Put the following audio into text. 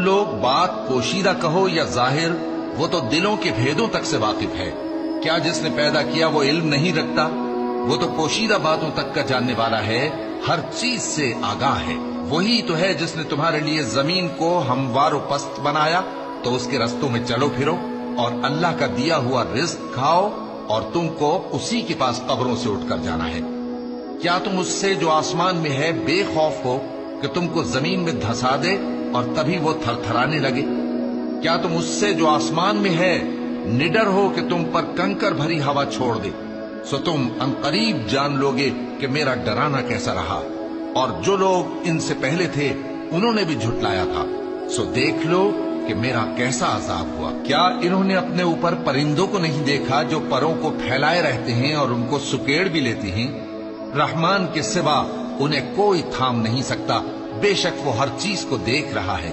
لوگ بات پوشیدہ کہو یا ظاہر، وہ تو دلوں کے بھیدوں تک سے واقف ہے۔ کیا جس نے پیدا کیا وہ علم نہیں رکھتا؟ وہ تو پوشیدہ باتوں تک کا جاننے والا ہے، ہر چیز سے آگاہ ہے۔ وہی تو ہے جس نے تمہارے لیے زمین کو ہموار و پست بنایا، تو اس کے رستوں میں چلو پھرو اور اللہ کا دیا ہوا رزق کھاؤ، اور تم کو اسی کے پاس قبروں سے اٹھ کر جانا ہے۔ کیا تم اس سے جو آسمان میں ہے بے خوف ہو کہ تم کو زمین میں دھسا دے اور تبھی وہ تھر تھرانے لگے؟ کیا تم اس سے جو آسمان میں ہے نڈر ہو کہ تم پر کنکر بھری ہوا چھوڑ دے؟ سو تم عنقریب جان لوگے کہ میرا ڈرانا کیسا رہا، اور جو لوگ ان سے پہلے تھے انہوں نے بھی جھٹلایا تھا، سو دیکھ لو کہ میرا کیسا عذاب ہوا۔ کیا انہوں نے اپنے اوپر پرندوں کو نہیں دیکھا جو پروں کو پھیلائے رہتے ہیں اور ان کو سکیڑ بھی لیتے ہیں؟ رحمان کے سوا انہیں کوئی تھام نہیں سکتا، بے شک وہ ہر چیز کو دیکھ رہا ہے۔